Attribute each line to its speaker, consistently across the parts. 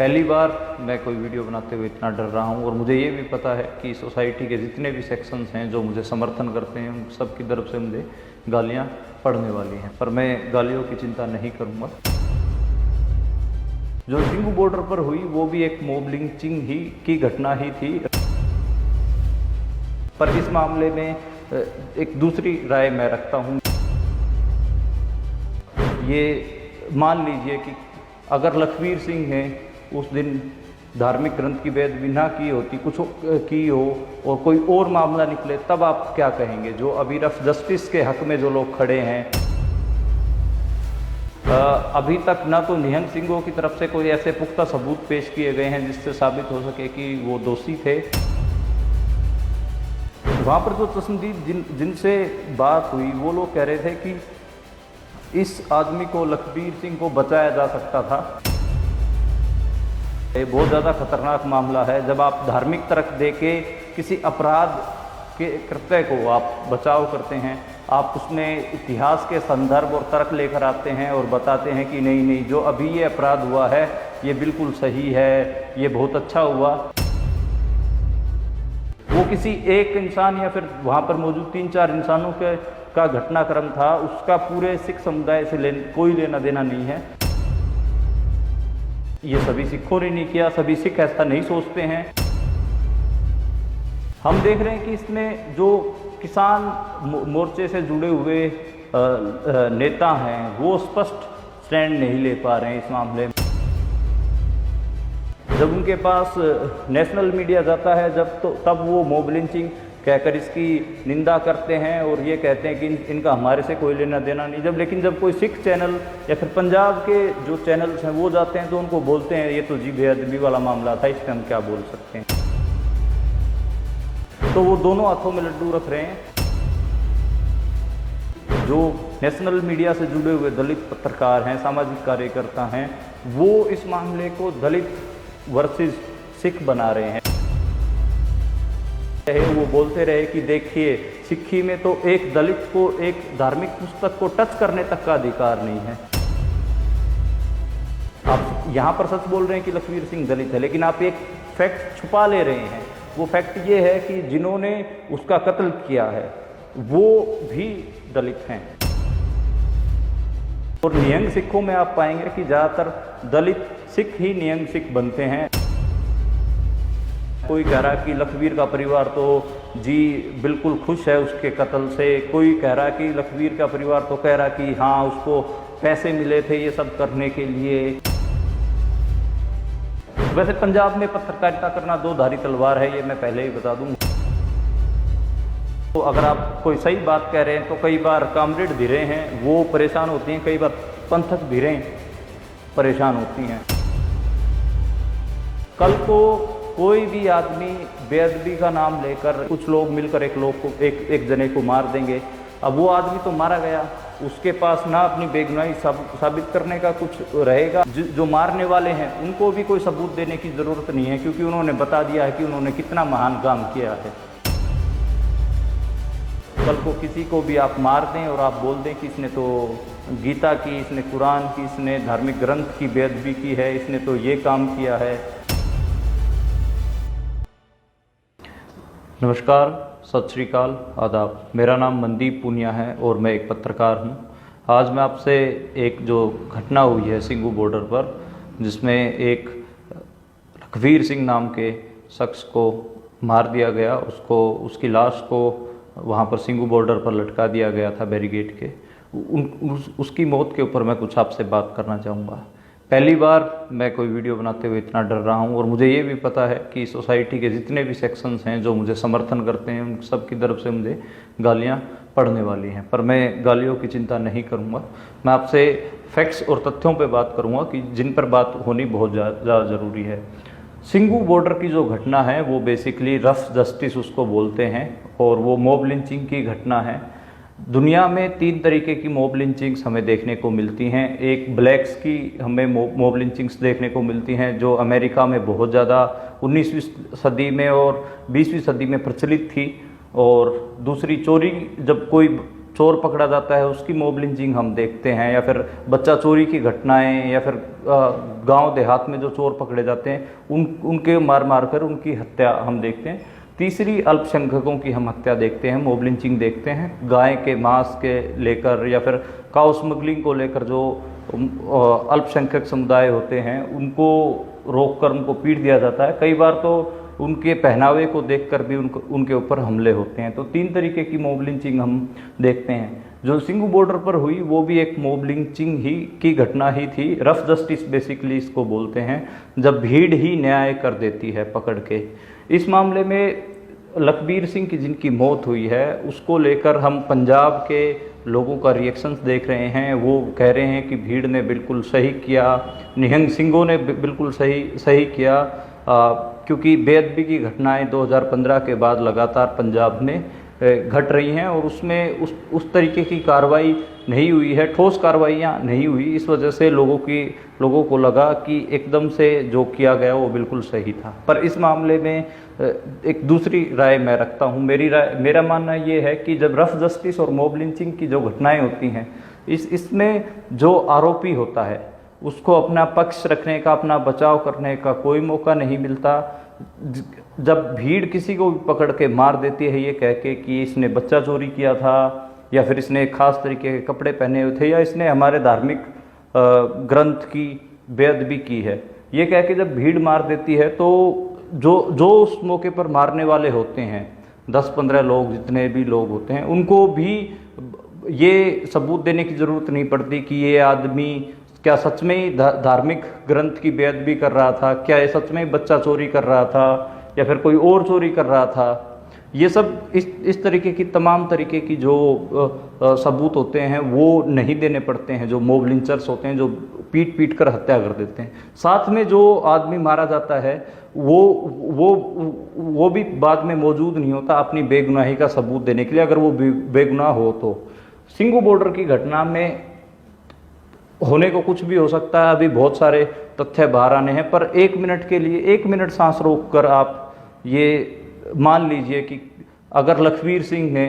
Speaker 1: पहली बार मैं कोई वीडियो बनाते हुए इतना डर रहा हूँ और मुझे ये भी पता है कि सोसाइटी के जितने भी सेक्शंस हैं जो मुझे समर्थन करते हैं उन सब की तरफ से मुझे गालियाँ पड़ने वाली हैं, पर मैं गालियों की चिंता नहीं करूँगा। जो सिंगू बॉर्डर पर हुई वो भी एक मॉब लिंचिंग ही की घटना ही थी, पर इस मामले में एक दूसरी राय मैं रखता हूँ। ये मान लीजिए कि अगर लखवीर सिंह ने उस दिन धार्मिक ग्रंथ की बेअदबी ना की होती, कुछ की हो और कोई और मामला निकले, तब आप क्या कहेंगे? जो अभी रफ जस्टिस के हक में जो लोग खड़े हैं, अभी तक ना तो निहंग सिंहों की तरफ से कोई ऐसे पुख्ता सबूत पेश किए गए हैं जिससे साबित हो सके कि वो दोषी थे। वहाँ पर जो तस्दीद जिनसे बात हुई वो लोग कह रहे थे कि इस आदमी को, लखबीर सिंह को बचाया जा सकता था। ये बहुत ज़्यादा खतरनाक मामला है। जब आप धार्मिक तर्क दे के किसी अपराध के कृत्य को आप बचाव करते हैं, आप उसमें इतिहास के संदर्भ और तर्क लेकर आते हैं और बताते हैं कि नहीं नहीं, जो अभी ये अपराध हुआ है ये बिल्कुल सही है, ये बहुत अच्छा हुआ। वो किसी एक इंसान या फिर वहाँ पर मौजूद 3-4 इंसानों का घटनाक्रम था, उसका पूरे सिख समुदाय से कोई लेना देना नहीं है। ये सभी सिखों ने नहीं किया, सभी सिख ऐसा नहीं सोचते हैं। हम देख रहे हैं कि इसमें जो किसान मोर्चे से जुड़े हुए नेता हैं वो स्पष्ट स्टैंड नहीं ले पा रहे हैं इस मामले में। जब उनके पास नेशनल मीडिया जाता है तब वो मॉब लिंचिंग कहकर इसकी निंदा करते हैं और ये कहते हैं कि इनका हमारे से कोई लेना देना नहीं। लेकिन जब कोई सिख चैनल या फिर पंजाब के जो चैनल्स हैं वो जाते हैं तो उनको बोलते हैं ये तो जी बेअदबी वाला मामला था, इस पर हम क्या बोल सकते हैं। तो वो दोनों हाथों में लड्डू रख रहे हैं। जो नेशनल मीडिया से जुड़े हुए दलित पत्रकार हैं, सामाजिक कार्यकर्ता हैं, वो इस मामले को दलित वर्सेस सिख बना रहे हैं। वो बोलते रहे कि देखिए, सिक्खी में तो एक दलित को एक धार्मिक पुस्तक को टच करने तक का अधिकार नहीं है। आप यहाँ पर सच बोल रहे हैं कि लखवीर सिंह दलित है, लेकिन आप एक फैक्ट छुपा ले रहे हैं। वो फैक्ट ये है कि जिन्होंने उसका कत्ल किया है वो भी दलित हैं। और निहंग सिखों में आप पाएंगे कि ज़्यादातर दलित सिख ही निहंग सिख बनते हैं। कोई कह रहा है कि लखवीर का परिवार तो जी बिल्कुल खुश है उसके कत्ल से, कोई कह रहा है कि लखवीर का परिवार तो कह रहा है कि हाँ उसको पैसे मिले थे ये सब करने के लिए। वैसे पंजाब में पत्रकारिता करना दो धारी तलवार है, ये मैं पहले ही बता दूं। तो अगर आप कोई सही बात कह रहे हैं तो कई बार कामरेड धीरे हैं वो परेशान होती हैं, कई बार पंथक धीरे परेशान होती हैं। कल को कोई भी आदमी बेअदबी का नाम लेकर कुछ लोग मिलकर एक जने को मार देंगे। अब वो आदमी तो मारा गया, उसके पास ना अपनी बेगुनाही साबित करने का कुछ रहेगा। जो मारने वाले हैं उनको भी कोई सबूत देने की ज़रूरत नहीं है, क्योंकि उन्होंने बता दिया है कि उन्होंने कितना महान काम किया है। कल को किसी को भी आप मार दें और आप बोल दें कि इसने तो गीता की, इसने कुरान की, इसने धार्मिक ग्रंथ की बेअदबी की है, इसने तो ये काम किया है। नमस्कार, सत श्री अकाल, आदाब। मेरा नाम मनदीप पूनिया है और मैं एक पत्रकार हूं। आज मैं आपसे एक जो घटना हुई है सिंगू बॉर्डर पर, जिसमें एक लखवीर सिंह नाम के शख्स को मार दिया गया, उसकी लाश को वहां पर सिंगू बॉर्डर पर लटका दिया गया था बैरिकेड के। उसकी मौत के ऊपर मैं कुछ आपसे बात करना चाहूँगा। पहली बार मैं कोई वीडियो बनाते हुए इतना डर रहा हूँ और मुझे ये भी पता है कि सोसाइटी के जितने भी सेक्शंस हैं जो मुझे समर्थन करते हैं उन सब की तरफ से मुझे गालियाँ पड़ने वाली हैं, पर मैं गालियों की चिंता नहीं करूँगा। मैं आपसे फैक्ट्स और तथ्यों पे बात करूँगा कि जिन पर बात होनी बहुत ज़्यादा ज़रूरी है। सिंगू बॉर्डर की जो घटना है वो बेसिकली रफ जस्टिस उसको बोलते हैं और वो मॉब लिंचिंग की घटना है। दुनिया में 3 तरीके की मॉब लिंचिंग्स हमें देखने को मिलती हैं। एक ब्लैक्स की हमें मॉब लिंचिंग्स देखने को मिलती हैं जो अमेरिका में बहुत ज़्यादा 19वीं सदी में और 20वीं सदी में प्रचलित थी। और दूसरी चोरी, जब कोई चोर पकड़ा जाता है उसकी मॉब लिंचिंग हम देखते हैं, या फिर बच्चा चोरी की घटनाएं, या फिर गांव देहात में जो चोर पकड़े जाते हैं उनके मार मार कर उनकी हत्या हम देखते हैं। तीसरी अल्पसंख्यकों की हम हत्या देखते हैं, मॉब लिंचिंग देखते हैं। गाय के मांस के लेकर या फिर काउ स्मगलिंग को लेकर जो अल्पसंख्यक समुदाय होते हैं उनको रोककर उनको पीट दिया जाता है। कई बार तो उनके पहनावे को देखकर भी उनके ऊपर हमले होते हैं। तो 3 तरीके की मॉब लिंचिंग हम देखते हैं। जो सिंघू बॉर्डर पर हुई वो भी एक मॉब लिंचिंग ही की घटना ही थी। रफ जस्टिस बेसिकली इसको बोलते हैं, जब भीड़ ही न्याय कर देती है पकड़ के। इस मामले में लखबीर सिंह की जिनकी मौत हुई है उसको लेकर हम पंजाब के लोगों का रिएक्शंस देख रहे हैं। वो कह रहे हैं कि भीड़ ने बिल्कुल सही किया, निहंग सिंघों ने बिल्कुल सही किया, क्योंकि बेअदबी की घटनाएं 2015 के बाद लगातार पंजाब में घट रही हैं और उसमें उस तरीके की कार्रवाई नहीं हुई है, ठोस कार्रवाइयाँ नहीं हुई। इस वजह से लोगों को लगा कि एकदम से जो किया गया वो बिल्कुल सही था। पर इस मामले में एक दूसरी राय मैं रखता हूँ। मेरा मानना ये है कि जब रफ जस्टिस और मॉब लिंचिंग की जो घटनाएं होती हैं इसमें जो आरोपी होता है उसको अपना पक्ष रखने का, अपना बचाव करने का कोई मौका नहीं मिलता। जब भीड़ किसी को भी पकड़ के मार देती है ये कह के कि इसने बच्चा चोरी किया था, या फिर इसने खास तरीके के कपड़े पहने हुए थे, या इसने हमारे धार्मिक ग्रंथ की बेअदबी की है, ये कह के जब भीड़ मार देती है तो जो उस मौके पर मारने वाले होते हैं 10-15 लोग, जितने भी लोग होते हैं, उनको भी ये सबूत देने की ज़रूरत नहीं पड़ती कि ये आदमी क्या सच में ही धार्मिक ग्रंथ की बेअदबी कर रहा था, क्या ये सच में ही बच्चा चोरी कर रहा था, या फिर कोई और चोरी कर रहा था। ये सब इस तरीके की तमाम तरीके की जो सबूत होते हैं वो नहीं देने पड़ते हैं जो मॉब लिंचर्स होते हैं, जो पीट कर हत्या कर देते हैं। साथ में जो आदमी मारा जाता है वो भी बाद में मौजूद नहीं होता अपनी बेगुनाही का सबूत देने के लिए, अगर वो बेगुनाह हो तो। सिंघू बॉर्डर की घटना में होने को कुछ भी हो सकता है, अभी बहुत सारे तथ्य बाहर आने हैं, पर 1 मिनट के लिए 1 मिनट सांस रोक कर आप ये मान लीजिए कि अगर लखबीर सिंह ने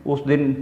Speaker 1: उस दिन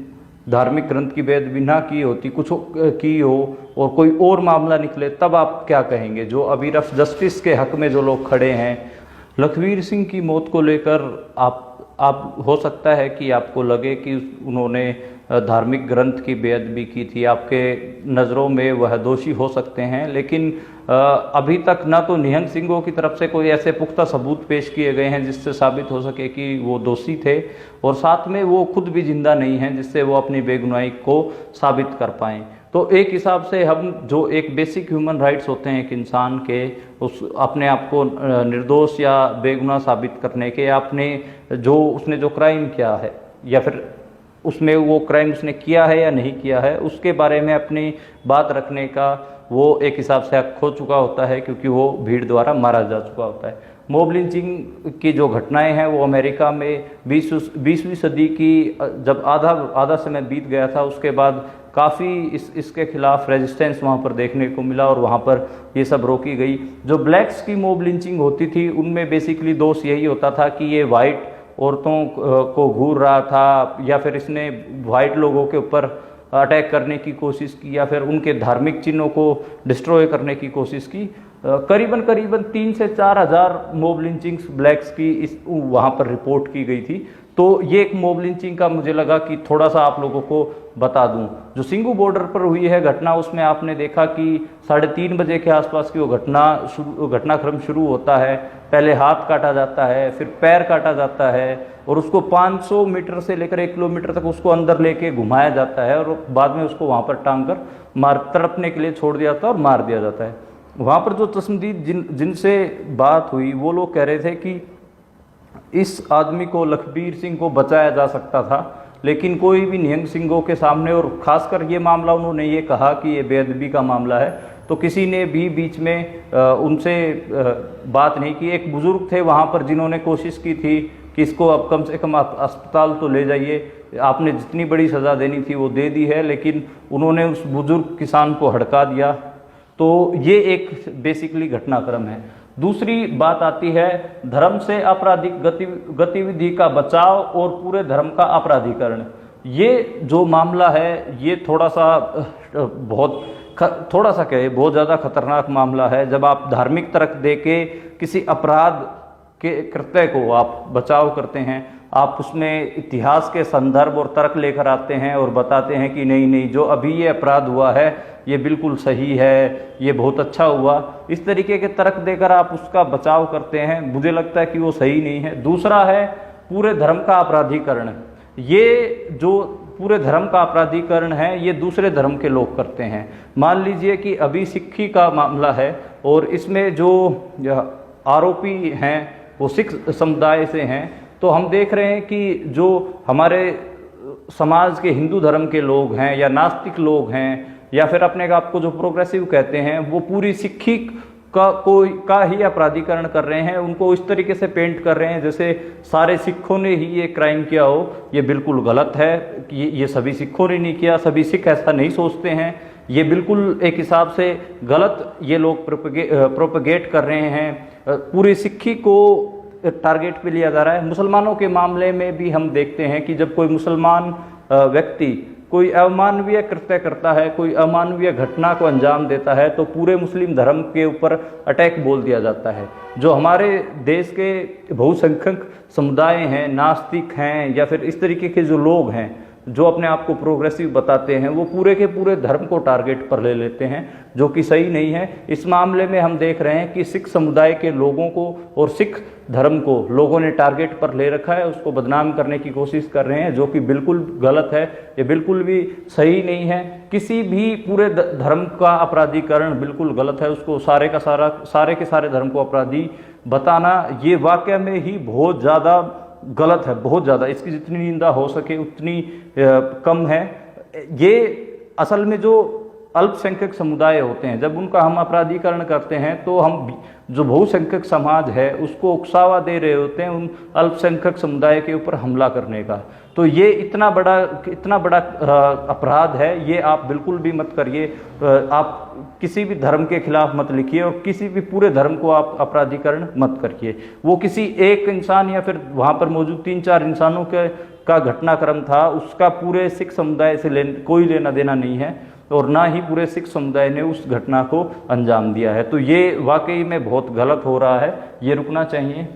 Speaker 1: धार्मिक ग्रंथ की बेअदबी ना की होती, कुछ की हो और कोई और मामला निकले, तब आप क्या कहेंगे? जो अभी रफ जस्टिस के हक में जो लोग खड़े हैं, लखबीर सिंह की मौत को लेकर आप हो सकता है कि आपको लगे कि उन्होंने धार्मिक ग्रंथ की बेअदबी की थी, आपके नज़रों में वह दोषी हो सकते हैं, लेकिन अभी तक ना तो निहंग सिंघों की तरफ से कोई ऐसे पुख्ता सबूत पेश किए गए हैं जिससे साबित हो सके कि वो दोषी थे, और साथ में वो खुद भी जिंदा नहीं हैं जिससे वो अपनी बेगुनाही को साबित कर पाएँ। तो एक हिसाब से हम जो एक बेसिक ह्यूमन राइट्स होते हैं एक इंसान के, उस अपने आप को निर्दोष या बेगुनाह साबित करने के, उसने जो क्राइम किया है या फिर उसमें वो क्राइम उसने किया है या नहीं किया है, उसके बारे में अपनी बात रखने का वो एक हिसाब से हक खो चुका होता है, क्योंकि वो भीड़ द्वारा मारा जा चुका होता है। मॉब लिंचिंग की जो घटनाएं हैं वो अमेरिका में 20वीं सदी की जब आधा समय बीत गया था, उसके बाद काफ़ी इसके खिलाफ रेजिस्टेंस वहाँ पर देखने को मिला और वहाँ पर ये सब रोकी गई। जो ब्लैक्स की मॉब लिंचिंग होती थी उनमें बेसिकली दोष यही होता था कि ये वाइट औरतों को घूर रहा था, या फिर इसने वाइट लोगों के ऊपर अटैक करने की कोशिश की, या फिर उनके धार्मिक चिन्हों को डिस्ट्रॉय करने की कोशिश की। करीबन 3 से 4 हज़ार मॉब लिंचिंग्स ब्लैक्स की वहाँ पर रिपोर्ट की गई थी। तो ये एक मॉब लिंचिंग का मुझे लगा कि थोड़ा सा आप लोगों को बता दूं। जो सिंघू बॉर्डर पर हुई है घटना, उसमें आपने देखा कि 3:30 बजे के आसपास की वो घटनाक्रम शुरू होता है। पहले हाथ काटा जाता है, फिर पैर काटा जाता है, और उसको 500 मीटर से लेकर 1 किलोमीटर तक उसको अंदर लेके घुमाया जाता है, और बाद में उसको वहाँ पर टांग कर तड़पने के लिए छोड़ दिया जाता है और मार दिया जाता है। वहाँ पर जो तस्मदीद जिनसे बात हुई वो लोग कह रहे थे कि इस आदमी को, लखबीर सिंह को बचाया जा सकता था, लेकिन कोई भी निहंग सिंघों के सामने, और खासकर ये मामला उन्होंने ये कहा कि ये बेअदबी का मामला है, तो किसी ने भी बीच में उनसे बात नहीं की। एक बुजुर्ग थे वहाँ पर जिन्होंने कोशिश की थी कि इसको अब कम से कम आप अस्पताल तो ले जाइए, आपने जितनी बड़ी सज़ा देनी थी वो दे दी है, लेकिन उन्होंने उस बुजुर्ग किसान को हड़का दिया। तो ये एक बेसिकली घटनाक्रम है। दूसरी बात आती है धर्म से आपराधिक गतिविधि का बचाव और पूरे धर्म का अपराधीकरण। ये जो मामला है ये थोड़ा सा बहुत ज़्यादा खतरनाक मामला है। जब आप धार्मिक तर्क दे के किसी अपराध के कृत्य को आप बचाव करते हैं, आप उसमें इतिहास के संदर्भ और तर्क लेकर आते हैं और बताते हैं कि नहीं नहीं जो अभी ये अपराध हुआ है ये बिल्कुल सही है, ये बहुत अच्छा हुआ, इस तरीके के तर्क देकर आप उसका बचाव करते हैं, मुझे लगता है कि वो सही नहीं है। दूसरा है पूरे धर्म का अपराधीकरण। ये जो पूरे धर्म का अपराधीकरण है ये दूसरे धर्म के लोग करते हैं। मान लीजिए कि अभी सिक्खी का मामला है और इसमें जो आरोपी हैं वो सिख समुदाय से हैं, तो हम देख रहे हैं कि जो हमारे समाज के हिंदू धर्म के लोग हैं या नास्तिक लोग हैं या फिर अपने आप को जो प्रोग्रेसिव कहते हैं, वो पूरी सिक्खी का ही अपराधीकरण कर रहे हैं। उनको इस तरीके से पेंट कर रहे हैं जैसे सारे सिखों ने ही ये क्राइम किया हो। ये बिल्कुल गलत है कि ये सभी सिखों ने नहीं किया, सभी सिख ऐसा नहीं सोचते हैं। ये बिल्कुल एक हिसाब से गलत ये लोग प्रोपगेट कर रहे हैं। पूरी सिक्खी को टारगेट पे लिया जा रहा है। मुसलमानों के मामले में भी हम देखते हैं कि जब कोई मुसलमान व्यक्ति कोई अमानवीय कृत्य करता है, कोई अमानवीय घटना को अंजाम देता है, तो पूरे मुस्लिम धर्म के ऊपर अटैक बोल दिया जाता है। जो हमारे देश के बहुसंख्यक समुदाय हैं, नास्तिक हैं या फिर इस तरीके के जो लोग हैं जो अपने आप को प्रोग्रेसिव बताते हैं, वो पूरे के पूरे धर्म को टारगेट पर ले लेते हैं, जो कि सही नहीं है। इस मामले में हम देख रहे हैं कि सिख समुदाय के लोगों को और सिख धर्म को लोगों ने टारगेट पर ले रखा है, उसको बदनाम करने की कोशिश कर रहे हैं, जो कि बिल्कुल गलत है। ये बिल्कुल भी सही नहीं है। किसी भी पूरे धर्म का अपराधीकरण बिल्कुल गलत है। उसको सारे के सारे धर्म को अपराधी बताना ये वाकई में ही बहुत ज़्यादा गलत है, बहुत ज़्यादा। इसकी जितनी निंदा हो सके उतनी कम है। ये असल में जो अल्पसंख्यक समुदाय होते हैं, जब उनका हम अपराधीकरण करते हैं तो हम जो बहुसंख्यक समाज है उसको उकसावा दे रहे होते हैं उन अल्पसंख्यक समुदाय के ऊपर हमला करने का। तो ये इतना बड़ा अपराध है, ये आप बिल्कुल भी मत करिए। आप किसी भी धर्म के खिलाफ मत लिखिए और किसी भी पूरे धर्म को आप अपराधीकरण मत करिए। वो किसी एक इंसान या फिर वहाँ पर मौजूद 3-4 इंसानों का घटनाक्रम था, उसका पूरे सिख समुदाय से कोई लेना देना नहीं है और ना ही पूरे सिख समुदाय ने उस घटना को अंजाम दिया है। तो ये वाकई में बहुत गलत हो रहा है, ये रुकना चाहिए।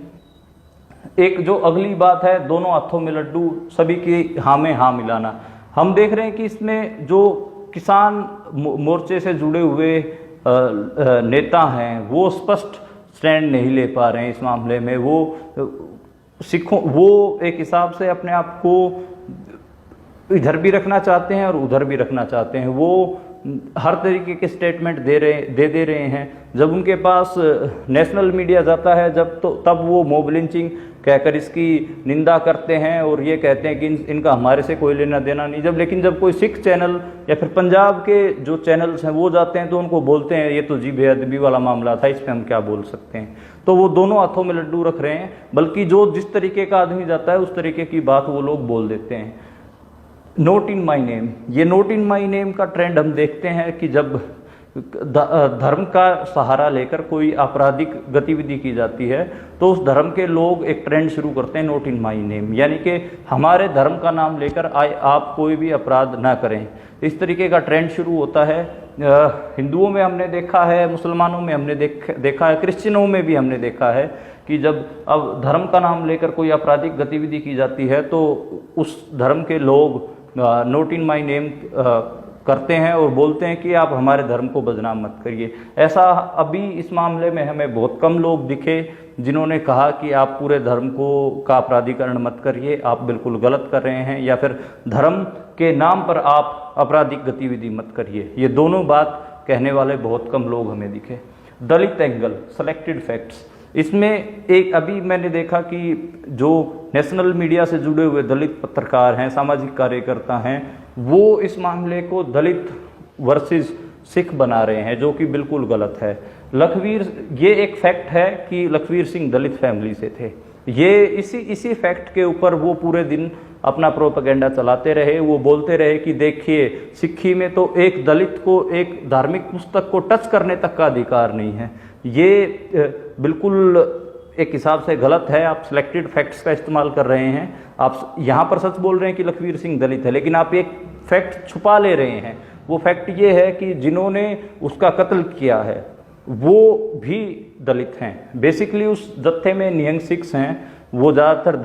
Speaker 1: एक जो अगली बात है, दोनों हाथों में लड्डू, सभी की हाँ में हाँ मिलाना। हम देख रहे हैं कि इसमें जो किसान मोर्चे से जुड़े हुए नेता हैं वो स्पष्ट स्टैंड नहीं ले पा रहे हैं इस मामले में। वो एक हिसाब से अपने आप को इधर भी रखना चाहते हैं और उधर भी रखना चाहते हैं। वो हर तरीके के स्टेटमेंट दे रहे हैं। जब उनके पास नेशनल मीडिया जाता है तब वो मॉब लिंचिंग कहकर इसकी निंदा करते हैं और ये कहते हैं कि इनका हमारे से कोई लेना देना नहीं। लेकिन जब कोई सिख चैनल या फिर पंजाब के जो चैनल्स हैं वो जाते हैं तो उनको बोलते हैं ये तो जी बेअदबी वाला मामला था, इस पर हम क्या बोल सकते हैं। तो वो दोनों हाथों में लड्डू रख रहे हैं, बल्कि जो जिस तरीके का आदमी जाता है उस तरीके की बात वो लोग बोल देते हैं। नोट इन माई नेम, ये नोट इन माई नेम का ट्रेंड हम देखते हैं कि जब धर्म का सहारा लेकर कोई आपराधिक गतिविधि की जाती है तो उस धर्म के लोग एक ट्रेंड शुरू करते हैं, नोट इन माई नेम, यानी कि हमारे धर्म का नाम लेकर आप कोई भी अपराध ना करें। इस तरीके का ट्रेंड शुरू होता है। हिंदुओं में हमने देखा है, मुसलमानों में हमने देखा है, क्रिश्चियनों में भी हमने देखा है कि जब अब धर्म का नाम लेकर कोई आपराधिक गतिविधि की जाती है तो उस धर्म के लोग नोट इन माई नेम करते हैं और बोलते हैं कि आप हमारे धर्म को बदनाम मत करिए। ऐसा अभी इस मामले में हमें बहुत कम लोग दिखे जिन्होंने कहा कि आप पूरे धर्म का अपराधीकरण मत करिए, आप बिल्कुल गलत कर रहे हैं, या फिर धर्म के नाम पर आप आपराधिक गतिविधि मत करिए। ये दोनों बात कहने वाले बहुत कम लोग हमें दिखे। दलित एंगल, सेलेक्टेड फैक्ट्स, इसमें एक अभी मैंने देखा कि जो नेशनल मीडिया से जुड़े हुए दलित पत्रकार हैं, सामाजिक कार्यकर्ता हैं, वो इस मामले को दलित वर्सेस सिख बना रहे हैं, जो कि बिल्कुल गलत है। ये एक फैक्ट है कि लखवीर सिंह दलित फैमिली से थे। ये इसी फैक्ट के ऊपर वो पूरे दिन अपना प्रोपेगेंडा चलाते रहे। वो बोलते रहे कि देखिए सिक्खी में तो एक दलित को एक धार्मिक पुस्तक को टच करने तक का अधिकार नहीं है। ये बिल्कुल एक हिसाब से गलत है। आप सिलेक्टेड फैक्ट्स का इस्तेमाल कर रहे हैं। आप यहाँ पर सच बोल रहे हैं कि लखबीर सिंह दलित है, लेकिन आप एक फैक्ट छुपा ले रहे हैं। वो फैक्ट ये है कि जिन्होंने उसका कत्ल किया है वो भी दलित हैं। बेसिकली उस जत्थे में निहंग सिख्स हैं, वो ज़्यादातर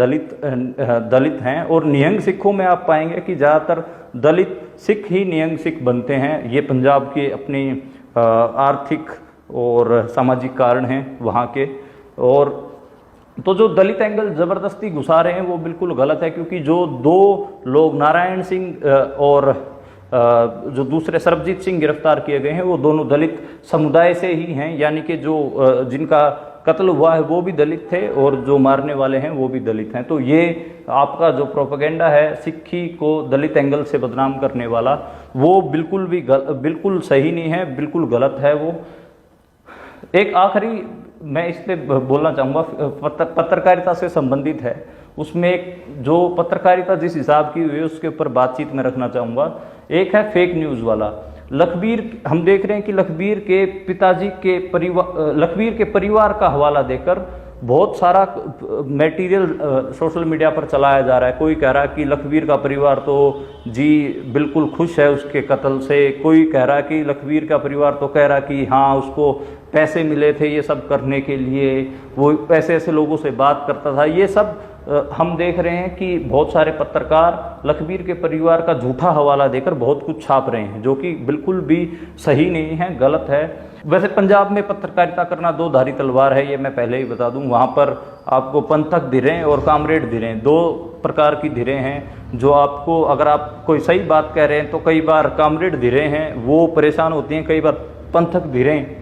Speaker 1: दलित हैं। और निहंग सिखों में आप पाएंगे कि ज़्यादातर दलित सिख ही निहंग सिख बनते हैं। ये पंजाब के अपनी आर्थिक और सामाजिक कारण हैं वहाँ के। और तो जो दलित एंगल ज़बरदस्ती घुसा रहे हैं वो बिल्कुल गलत है, क्योंकि जो दो लोग नारायण सिंह और जो दूसरे सरबजीत सिंह गिरफ्तार किए गए हैं वो दोनों दलित समुदाय से ही हैं। यानी कि जो जिनका कत्ल हुआ है वो भी दलित थे और जो मारने वाले हैं वो भी दलित हैं। तो ये आपका जो प्रोपेगेंडा है सिक्खी को दलित एंगल से बदनाम करने वाला, वो बिल्कुल सही नहीं है, बिल्कुल गलत है वो। एक आखिरी मैं इस पे बोलना चाहूँगा, पत्रकारिता से संबंधित है। उसमें एक जो पत्रकारिता जिस हिसाब की हुई है उसके ऊपर बातचीत में रखना चाहूँगा। एक है फेक न्यूज़ वाला। लखबीर, हम देख रहे हैं कि लखबीर के पिताजी के लखबीर के परिवार का हवाला देकर बहुत सारा मटेरियल सोशल मीडिया पर चलाया जा रहा है। कोई कह रहा है कि लखबीर का परिवार तो जी बिल्कुल खुश है उसके कत्ल से, कोई कह रहा है कि लखबीर का परिवार तो कह रहा है कि हाँ उसको पैसे मिले थे ये सब करने के लिए, वो ऐसे ऐसे लोगों से बात करता था। ये सब हम देख रहे हैं कि बहुत सारे पत्रकार लखबीर के परिवार का झूठा हवाला देकर बहुत कुछ छाप रहे हैं, जो कि बिल्कुल भी सही नहीं है, गलत है। वैसे पंजाब में पत्रकारिता करना दो धारी तलवार है, ये मैं पहले ही बता दूं। वहाँ पर आपको पंथक धीरें और कामरेड धीरें, दो प्रकार की धीरें हैं जो आपको, अगर आप कोई सही बात कह रहे हैं तो कई बार कामरेड धीरें हैं वो परेशान होती हैं, कई बार पंथक धीरें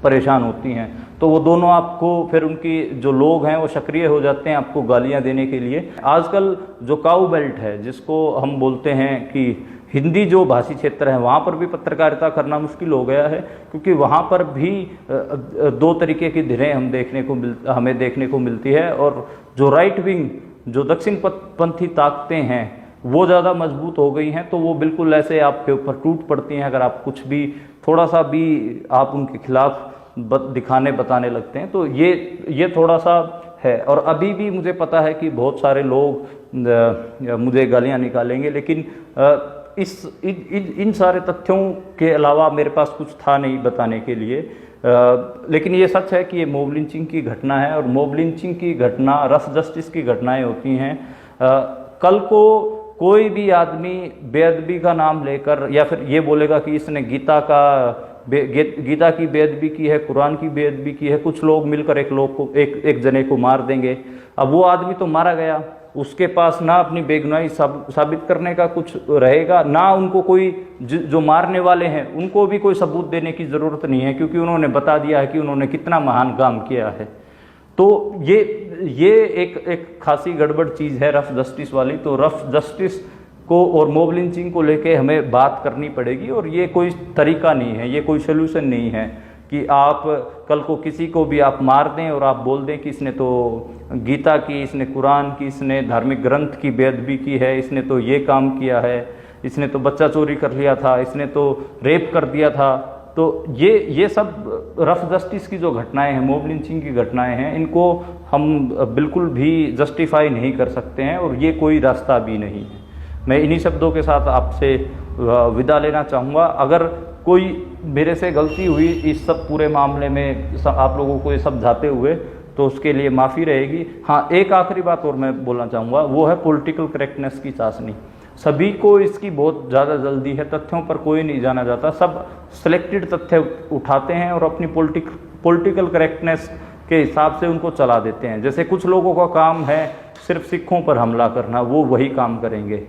Speaker 1: परेशान होती हैं। तो वो दोनों आपको फिर उनकी जो लोग हैं वो सक्रिय हो जाते हैं आपको गालियां देने के लिए। आजकल जो काऊ बेल्ट है जिसको हम बोलते हैं कि हिंदी जो भाषी क्षेत्र है वहाँ पर भी पत्रकारिता करना मुश्किल हो गया है, क्योंकि वहाँ पर भी दो तरीके की धीरें हमें देखने को मिलती है। और जो राइट विंग जो दक्षिण पंथी ताकतें हैं वो ज़्यादा मजबूत हो गई हैं, तो वो बिल्कुल ऐसे आपके ऊपर टूट पड़ती हैं अगर आप कुछ भी थोड़ा सा भी आप उनके खिलाफ बताने लगते हैं। तो ये थोड़ा सा है। और अभी भी मुझे पता है कि बहुत सारे लोग मुझे गालियां निकालेंगे, लेकिन इन सारे तथ्यों के अलावा मेरे पास कुछ था नहीं बताने के लिए। लेकिन ये सच है कि ये मॉब लिंचिंग की घटना है, और मॉब लिंचिंग की घटना रफ जस्टिस की घटनाएं होती हैं। कल को कोई भी आदमी बेअदबी का नाम लेकर या फिर ये बोलेगा कि इसने गीता की बेअदबी की है, कुरान की बेअदबी की है, कुछ लोग मिलकर एक जने को मार देंगे। अब वो आदमी तो मारा गया, उसके पास ना अपनी बेगुनाही साबित करने का कुछ रहेगा, ना उनको कोई जो मारने वाले हैं उनको भी कोई सबूत देने की ज़रूरत नहीं है, क्योंकि उन्होंने बता दिया है कि उन्होंने कितना महान काम किया है। तो ये एक खासी गड़बड़ चीज़ है रफ जस्टिस वाली। तो रफ जस्टिस को और मॉब लिंचिंग को लेके हमें बात करनी पड़ेगी, और ये कोई तरीका नहीं है, ये कोई सलूशन नहीं है कि आप कल को किसी को भी आप मार दें और आप बोल दें कि इसने तो गीता की, इसने कुरान की, इसने धार्मिक ग्रंथ की बेअदबी की है, इसने तो ये काम किया है, इसने तो बच्चा चोरी कर लिया था, इसने तो रेप कर दिया था। तो ये सब रफ जस्टिस की जो घटनाएं हैं, मॉब लिंचिंग की घटनाएं हैं, इनको हम बिल्कुल भी जस्टिफाई नहीं कर सकते हैं, और ये कोई रास्ता भी नहीं है। मैं इन्हीं शब्दों के साथ आपसे विदा लेना चाहूँगा। अगर कोई मेरे से गलती हुई इस सब पूरे मामले में आप लोगों को ये समझाते हुए, तो उसके लिए माफ़ी रहेगी। हाँ, एक आखिरी बात और मैं बोलना चाहूँगा, वो है पॉलिटिकल करेक्टनेस की चाशनी। सभी को इसकी बहुत ज़्यादा जल्दी है, तथ्यों पर कोई नहीं जाना जाता, सब सिलेक्टेड तथ्य उठाते हैं और अपनी पॉलिटिकल करेक्टनेस के हिसाब से उनको चला देते हैं। जैसे कुछ लोगों का काम है सिर्फ सिखों पर हमला करना, वो वही काम करेंगे।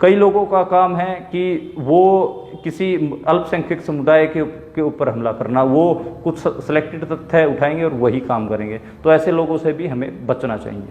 Speaker 1: कई लोगों का काम है कि वो किसी अल्पसंख्यक समुदाय के ऊपर हमला करना, वो कुछ सिलेक्टेड तथ्य उठाएंगे और वही काम करेंगे। तो ऐसे लोगों से भी हमें बचना चाहिए।